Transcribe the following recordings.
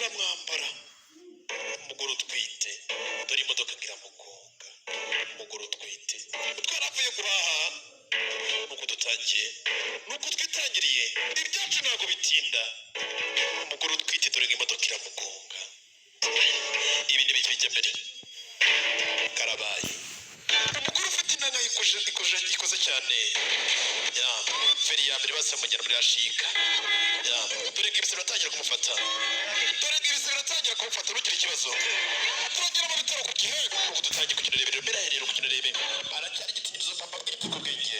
baramwambara. Umugore utwite dore imodoka ngiramugonga. Umugore utwite twaravuye guhaha nuko dutangiye nuko twitangiriye ibyacu ntabwo bitinda. Umugore utwite dore imodoka iramugonga. Ibi ni biki bijya mbere? Karabaye umugore ufite inanga ikoze cyane. Feri ya mbere basamugera muri ashika. Dore ngo ibise biratangira kumufata. Ntukiri ikibazo. Turagera mu bitaro ku gihe ubu dutangiye kugenda rebera biraherera kugenda rebe. Baracyari igitinizo papa bw'igiti ku bwenge.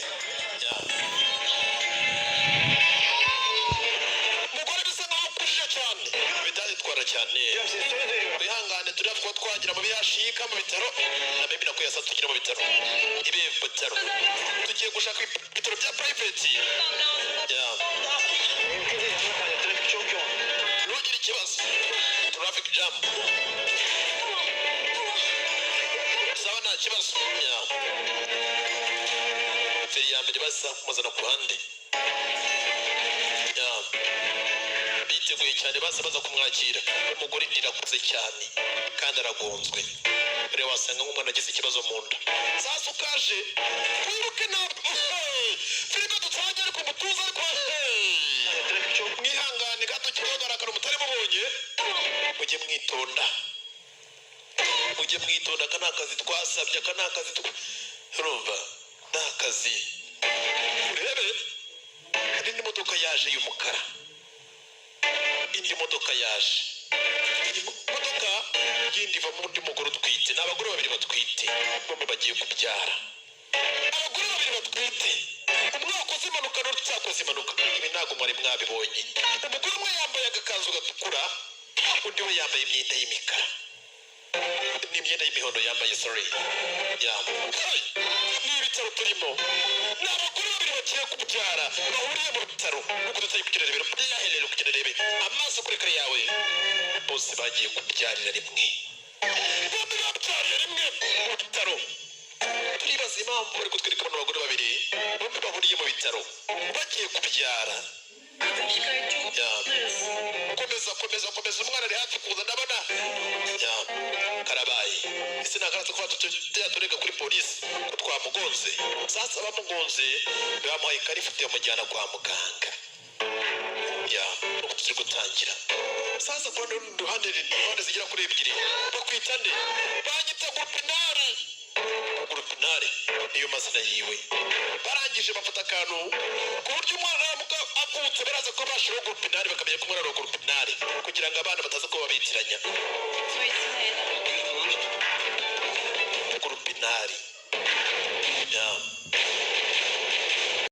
Umugore bisa nkaho akujije cyane. Bitaditwara cyane. Bihangane turi hafi kuba twagira mu bihashika mu bitaro. Na baby nako yasa tugira mu bitaro. Ibi bitaro. Tugiye gushaka ibitaro bya private. Ntugire ikibazo. Traffic jam. Sawa nta kibazo. Feri ya mbere basa kumuzana ku ruhande. Biteguye cyane baza kumwakira. Umugore irakuze cyane kandi aragonzwe. Rero wasanga nk'umwana agize ikibazo mu nda. Sasa ukaje wiruke ntabwo. Filime dutangiye ariko mutuza ariko mwihangane gato kigaragara umutare mubonye. Mujye mwitonda. Aka ni akazi twasabye, aka ni akazi urumva ni akazi. Urebe hari indi modoka yaje y'umukara. Indi modoka yaje. Iyi modoka yindi iva mu undi mugore utwite. Ni abagore babiri batwite bombi bagiye kubyara. Abagore babiri batwite. Umwe wakoze impanuka n'undi utakoze impanuka. Ibi ntabwo mwari mwabibonye. Umugore umwe yambaye agakanzu gatukura, undi we yambaye imyenda y'imikara. Ni imyenda y'imihondo yambaye sorry. Ni ibitaro turimo. Ni abagore babiri bagiye kubyara bahuriye mu bitaro. Nuko dutaye kugenda rebera byaherera kugenda rebe amaso kuri kare yawe. Bose bagiye kubyarira rimwe. Bombi babyarira rimwe mu bitaro. Turibaza impamvu bari kutwereka bano bagore babiri bombi bahuriye mu bitaro bagiye kubyara. Komeza umwana ari hafi kuza ndabona. Karabaye ese nagaratse kuba turega kuri polisi ko twamugonze. Sasa bamugonze bamuhaye karifite yamujyana kwa muganga. Nuko turi gutangira. Sasa kwa ruhande zigera kuri ebyiri bakwita nde? Banyita Gurupinari. Gurupinari niyo mazina yiwe. Barangije bafata akantu ku buryo umwana avutse baraza ko bashiraho Gurupinari bakamenya ko umwana ari Gurupinari kugira ngo abana bataza kuba bitiranya.